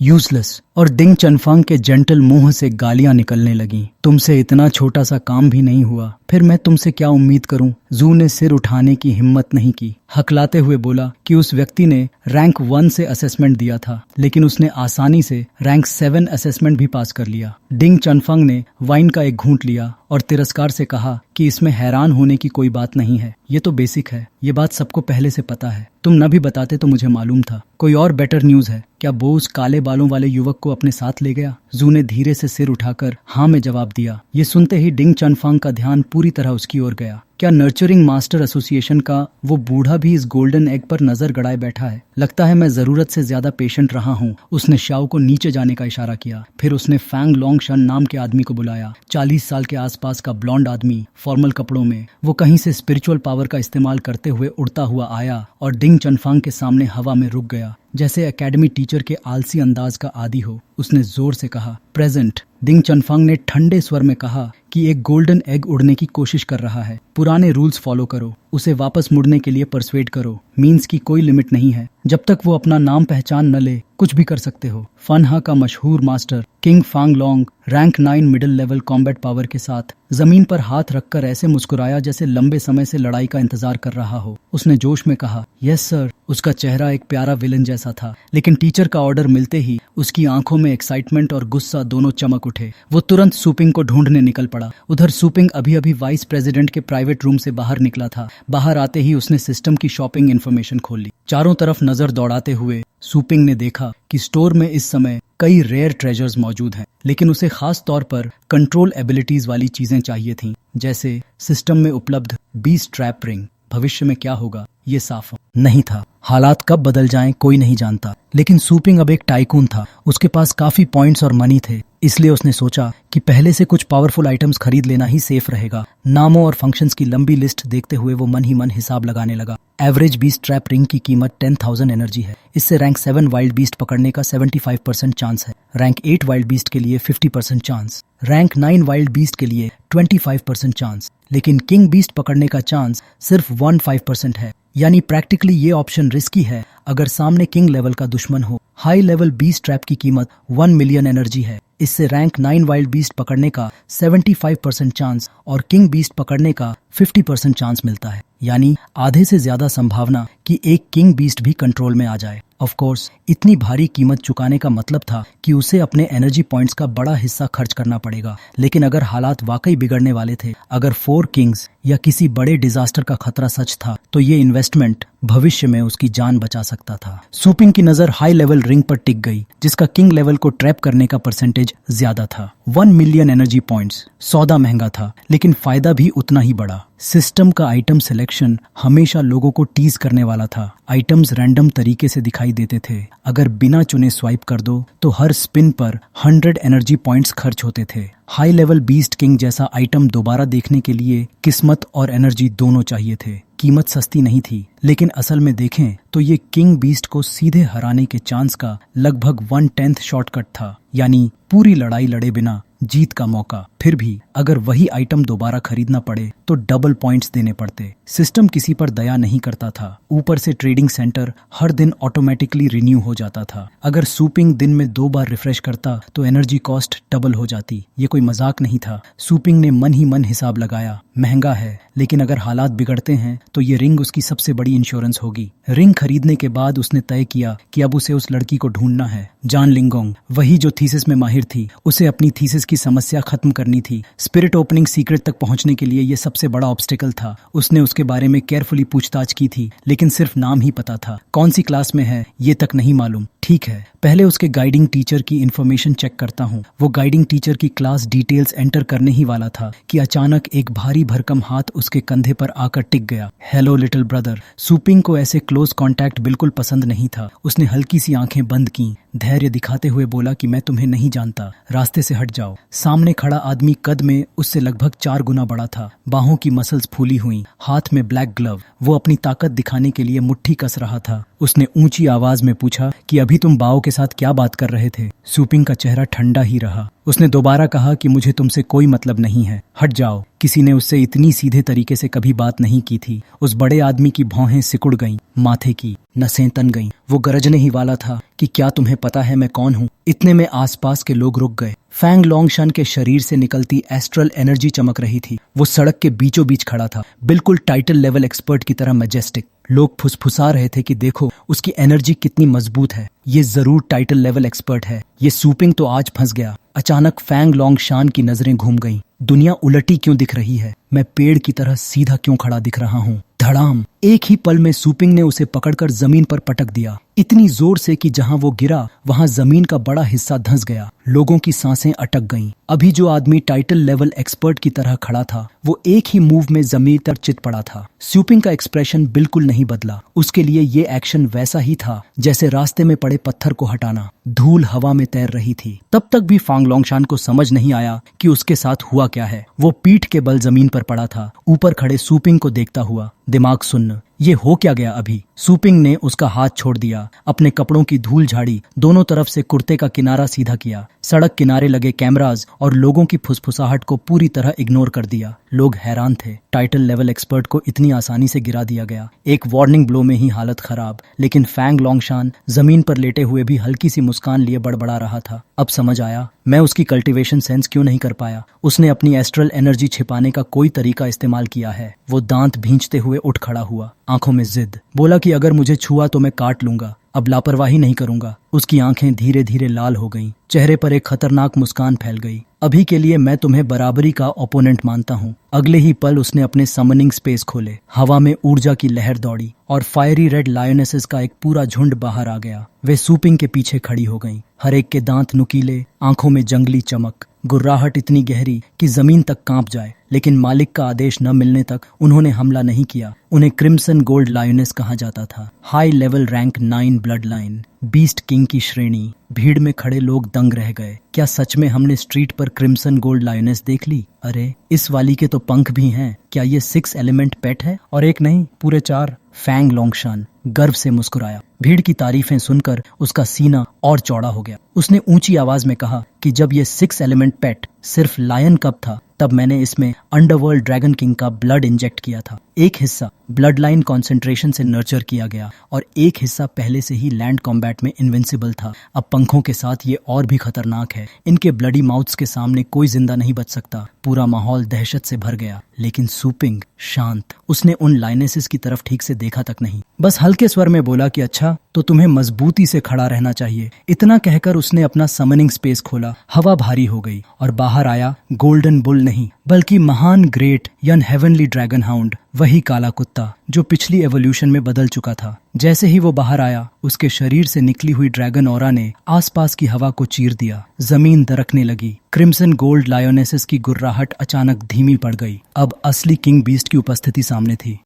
Useless. और डिंग चनफांग के gentle मुंह से गालियां निकलने लगीं। तुमसे इतना छोटा सा काम भी नहीं हुआ, फिर मैं तुमसे क्या उम्मीद करूं? जू ने सिर उठाने की हिम्मत नहीं की। हकलाते हुए बोला कि उस व्यक्ति ने रैंक 1 से असेसमेंट दिया था, लेकिन उसने आसानी से रैंक 7 असेसमेंट भी पास कर लिया। डिंग चनफांग ने वाइन का एक घूंट लिया और तिरस्कार से कहा कि इसमें हैरान होने की कोई बात नहीं है, ये तो बेसिक है, ये बात सबको पहले से पता है। तुम न भी बताते तो मुझे मालूम था। कोई और बेटर न्यूज है क्या? वो उस काले बालों वाले युवक को अपने साथ ले गया? जू ने धीरे से सिर उठाकर हाँ में जवाब दिया। ये सुनते ही डिंग चनफांग का ध्यान पूरी तरह उसकी ओर गया। क्या नर्चरिंग मास्टर एसोसिएशन का वो बूढ़ा भी इस गोल्डन एग पर नजर गड़ाए बैठा है? लगता है मैं जरूरत से ज्यादा पेशेंट रहा हूँ। उसने शाओ को नीचे जाने का इशारा किया। फिर उसने फैंग लोंग शन नाम के आदमी को बुलाया। 40 साल के आसपास का ब्लॉन्ड आदमी, फॉर्मल कपड़ों में। वो कहीं से स्पिरिचुअल पावर का इस्तेमाल करते हुए उड़ता हुआ आया और डिंग चनफांग के सामने हवा में रुक गया, जैसे एकेडमी टीचर के आलसी अंदाज का आदी हो। उसने जोर से कहा, प्रेजेंट। डिंग चनफांग ने ठंडे स्वर में कहा कि एक गोल्डन एग उड़ने की कोशिश कर रहा है। पुराने रूल्स फॉलो करो, उसे वापस मुड़ने के लिए परसुएड करो। मीन्स की कोई लिमिट नहीं है। जब तक वो अपना नाम पहचान न ले, कुछ भी कर सकते हो। फनहा का मशहूर master King Fang Long rank 9 middle level combat power के साथ जमीन पर हाथ रखकर ऐसे मुस्कुराया जैसे लंबे समय से लड़ाई का इंतजार कर रहा हो। उसने जोश में कहा, यस सर। उसका चेहरा एक प्यारा विलन जैसा था, लेकिन टीचर का ऑर्डर मिलते ही उसकी आंखों में एक्साइटमेंट और गुस्सा दोनों चमक उठे। वो तुरंत सुपिंग को ढूंढने निकल पड़ा। उधर सुपिंग अभी अभी वाइस प्रेसिडेंट के प्राइवेट रूम से बाहर निकला था। बाहर आते ही उसने सिस्टम की शॉपिंग इन्फॉर्मेशन खोल ली। चारों तरफ नजर दौड़ाते हुए सुपिंग ने देखा कि स्टोर में इस समय कई रेयर ट्रेजर्स मौजूद हैं, लेकिन उसे खास तौर पर कंट्रोल एबिलिटीज वाली चीजें चाहिए थीं, जैसे सिस्टम में उपलब्ध बीस्ट ट्रैप रिंग। भविष्य में क्या होगा ये साफ नहीं था। हालात कब बदल जाएं कोई नहीं जानता, लेकिन सुपिंग अब एक टाइकून था। उसके पास काफी पॉइंट्स और मनी थे, इसलिए उसने सोचा कि पहले से कुछ पावरफुल आइटम्स खरीद लेना ही सेफ रहेगा। नामों और फंक्शंस की लंबी लिस्ट देखते हुए वो मन ही मन हिसाब लगाने लगा। एवरेज बीस्ट ट्रैप रिंग की कीमत 10,000 एनर्जी है। इससे रैंक 7 वाइल्ड बीस्ट पकड़ने का 75% चांस है। रैंक 8 वाइल्ड बीस्ट के लिए 50% चांस। रैंक 9 वाइल्ड बीस्ट के लिए 25% चांस। लेकिन किंग बीस्ट पकड़ने का चांस सिर्फ 15% है। यानी प्रैक्टिकली ये ऑप्शन रिस्की है अगर सामने किंग लेवल का दुश्मन हो। हाई लेवल बीस्ट ट्रैप की कीमत 1 मिलियन एनर्जी है। इससे रैंक 9 वाइल्ड बीस्ट पकड़ने का 75% चांस और किंग बीस्ट पकड़ने का 50% चांस मिलता है। यानी आधे से ज्यादा संभावना कि एक किंग बीस्ट भी कंट्रोल में आ जाए। ऑफ कोर्स इतनी भारी कीमत चुकाने का मतलब था कि उसे अपने एनर्जी पॉइंट्स का बड़ा हिस्सा खर्च करना पड़ेगा। लेकिन अगर हालात वाकई बिगड़ने वाले थे, अगर 4 किंग्स या किसी बड़े डिजास्टर का खतरा सच था, तो ये इन्वेस्टमेंट भविष्य में उसकी जान बचा सकता था। सुपिंग की नजर हाई लेवल रिंग पर टिक गई, जिसका किंग लेवल को ट्रैप करने का परसेंटेज ज्यादा था। 1 मिलियन एनर्जी पॉइंट्स। सौदा महंगा था, लेकिन फायदा भी उतना ही बड़ा। सिस्टम का आइटम सिलेक्शन हमेशा लोगों को टीज करने वाला था। आइटम्स रैंडम तरीके से दिखाई देते थे। अगर बिना चुने स्वाइप कर दो तो हर स्पिन पर 100 एनर्जी पॉइंट्स खर्च होते थे। हाई लेवल बीस्ट किंग जैसा आइटम दोबारा देखने के लिए किस्मत और एनर्जी दोनों चाहिए थे। कीमत सस्ती नहीं थी, लेकिन असल में देखें तो ये किंग बीस्ट को सीधे हराने के चांस का लगभग 1/10 शॉर्टकट था। यानी पूरी लड़ाई लड़े बिना जीत का मौका। फिर भी अगर वही आइटम दोबारा खरीदना पड़े तो डबल पॉइंट्स देने पड़ते। सिस्टम किसी पर दया नहीं करता था। ऊपर से ट्रेडिंग सेंटर हर दिन ऑटोमेटिकली रिन्यू हो जाता था। अगर सुपिंग दिन में 2 बार रिफ्रेश करता तो एनर्जी कॉस्ट डबल हो जाती। ये कोई मजाक नहीं था। सुपिंग ने मन ही मन हिसाब लगाया, महंगा है, लेकिन अगर हालात बिगड़ते हैं तो ये रिंग उसकी सबसे बड़ी इंश्योरेंस होगी। रिंग खरीदने के बाद उसने तय किया कि अब उसे उस लड़की को ढूंढना है, जान लिंगोंग, वही जो थीसिस में माहिर थी। उसे अपनी थीसिस की समस्या खत्म करनी थी। स्पिरिट ओपनिंग सीक्रेट तक पहुंचने के लिए ये सबसे बड़ा ऑब्स्टिकल था। उसने उसके बारे में केयरफुली पूछताछ की थी, लेकिन सिर्फ नाम ही पता था। कौन सी क्लास में है ये तक नहीं मालूम। ठीक है, पहले उसके गाइडिंग टीचर की इन्फॉर्मेशन चेक करता हूँ। वो गाइडिंग टीचर की क्लास डिटेल्स एंटर करने ही वाला था कि अचानक एक भारी भरकम हाथ उसके कंधे पर आकर टिक गया। Hello little brother. सुपिंग को ऐसे क्लोज कांटेक्ट बिल्कुल पसंद नहीं था। उसने हल्की सी आंखें बंद की, धैर्य दिखाते हुए बोला कि मैं तुम्हें नहीं जानता, रास्ते से हट जाओ। सामने खड़ा आदमी कद में उससे लगभग 4 गुना बड़ा था। बाहों की मसल्स फूली हुई, हाथ में ब्लैक ग्लव। वो अपनी ताकत दिखाने के लिए मुट्ठी कस रहा था। उसने ऊंची आवाज में पूछा कि अभी तुम बाओ के साथ क्या बात कर रहे थे। सूपिंग का चेहरा ठंडा ही रहा। उसने दोबारा कहा कि मुझे तुमसे कोई मतलब नहीं है, हट जाओ। किसी ने उससे इतनी सीधे तरीके से कभी बात नहीं की थी। उस बड़े आदमी की भौहें सिकुड़ गईं, माथे की नसें तन गईं। वो गरजने ही वाला था कि क्या तुम्हें पता है मैं कौन हूँ। इतने में आसपास के लोग रुक गए। फैंग लोंगशान के शरीर से निकलती एस्ट्रल एनर्जी चमक रही थी। वो सड़क के बीचों बीच खड़ा था, बिल्कुल टाइटल लेवल एक्सपर्ट की तरह मैजेस्टिक। लोग फुसफुसा रहे थे कि देखो उसकी एनर्जी कितनी मजबूत है, ये जरूर टाइटल लेवल एक्सपर्ट है। ये सूपिंग तो आज फंस गया। अचानक फैंग लोंगशान की नजरें घूम गईं। दुनिया उलटी क्यों दिख रही है? मैं पेड़ की तरह सीधा क्यों खड़ा दिख रहा हूँ? धड़ाम! एक ही पल में सूपिंग ने उसे पकड़कर जमीन पर पटक दिया, इतनी जोर से कि जहां वो गिरा वहां जमीन का बड़ा हिस्सा धंस गया। लोगों की सांसें अटक गईं। अभी जो आदमी टाइटल लेवल एक्सपर्ट की तरह खड़ा था वो एक ही मूव में जमीन पर चित पड़ा था। सूपिंग का एक्सप्रेशन बिल्कुल नहीं बदला। उसके लिए ये एक्शन वैसा ही था जैसे रास्ते में पड़े पत्थर को हटाना। धूल हवा में तैर रही थी। तब तक भी फांग लोंगशान को समझ नहीं आया कि उसके साथ हुआ क्या है। वो पीठ के बल जमीन पर पड़ा था, ऊपर खड़े सूपिंग को देखता हुआ। दिमाग सुन्न, ये हो क्या गया अभी? सूपिंग ने उसका हाथ छोड़ दिया, अपने कपड़ों की धूल झाड़ी, दोनों तरफ से कुर्ते का किनारा सीधा किया, सड़क किनारे लगे कैमरास और लोगों की फुसफुसाहट को पूरी तरह इग्नोर कर दिया। लोग हैरान थे, टाइटल लेवल एक्सपर्ट को इतनी आसानी से गिरा दिया गया। एक वार्निंग ब्लो में ही हालत खराब। लेकिन फैंग लोंगशान जमीन पर लेटे हुए भी हल्की सी मुस्कान लिए बड़बड़ा रहा था। अब समझ आया मैं उसकी कल्टीवेशन सेंस क्यों नहीं कर पाया। उसने अपनी एस्ट्रल एनर्जी छिपाने का कोई तरीका इस्तेमाल किया है। वो दांत भींचते हुए उठ खड़ा हुआ, आंखों में जिद। बोला कि अगर मुझे छुआ तो मैं काट लूंगा, अब लापरवाही नहीं करूंगा। उसकी आंखें धीरे धीरे लाल हो गईं, चेहरे पर एक खतरनाक मुस्कान फैल गई। अभी के लिए मैं तुम्हें बराबरी का ओपोनेंट मानता हूँ। अगले ही पल उसने अपने समनिंग स्पेस खोले। हवा में ऊर्जा की लहर दौड़ी और फायरी रेड लायनेसेस का एक पूरा झुंड बाहर आ गया। वे सूपिंग के पीछे खड़ी हो गईं। हर एक के दांत नुकीले, आंखों में जंगली चमक, गुर्राहट इतनी गहरी कि जमीन तक कांप जाए। लेकिन मालिक का आदेश न मिलने तक उन्होंने हमला नहीं किया। उन्हें क्रिम्सन गोल्ड लायनेस कहा जाता था। High level rank 9 blood line, beast king की श्रेणी। भीड़ में खड़े लोग दंग रह गए। क्या सच में हमने स्ट्रीट पर क्रिम्सन गोल्ड लायनेस देख ली? अरे इस वाली के तो पंख भी हैं। क्या ये 6 एलिमेंट पेट है? और एक नहीं, पूरे 4। फैंग लोंगशान गर्व से मुस्कुराया। भीड़ की तारीफें सुनकर उसका सीना और चौड़ा हो गया। उसने ऊंची आवाज में कहा कि जब ये 6 एलिमेंट पेट सिर्फ लायन कब था, तब मैंने इसमें अंडरवर्ल्ड ड्रैगन किंग का ब्लड इंजेक्ट किया था। एक हिस्सा ब्लड लाइन कॉन्सेंट्रेशन से नर्चर किया गया और एक हिस्सा पहले से ही लैंड कॉम्बैट में इनविंसिबल था। अब पंखों के साथ ये और भी खतरनाक है। इनके ब्लडी माउथ्स के सामने कोई जिंदा नहीं बच सकता। पूरा माहौल दहशत से भर गया। लेकिन सूपिंग शांत। उसने उन लाइनेसिस की तरफ ठीक से देखा तक नहीं। बस हल्के स्वर में बोला कि अच्छा, तो तुम्हें मजबूती से खड़ा रहना चाहिए। इतना कहकर उसने अपना समनिंग स्पेस खोला। हवा भारी हो गई और बाहर आया गोल्डन बुल नहीं, बल्कि महान ग्रेट यन हेवनली ड्रैगन हाउंड, वही काला कुत्ता जो पिछली एवोल्यूशन में बदल चुका था। जैसे ही वो बाहर आया, उसके शरीर से निकली हुई ड्रैगन ऑरा ने आसपास की हवा को चीर दिया। जमीन दरकने लगी। क्रिम्सन गोल्ड लायोनेसिस की गुर्राहट अचानक धीमी पड़ गई। अब असली किंग बीस्ट की उपस्थिति सामने थी।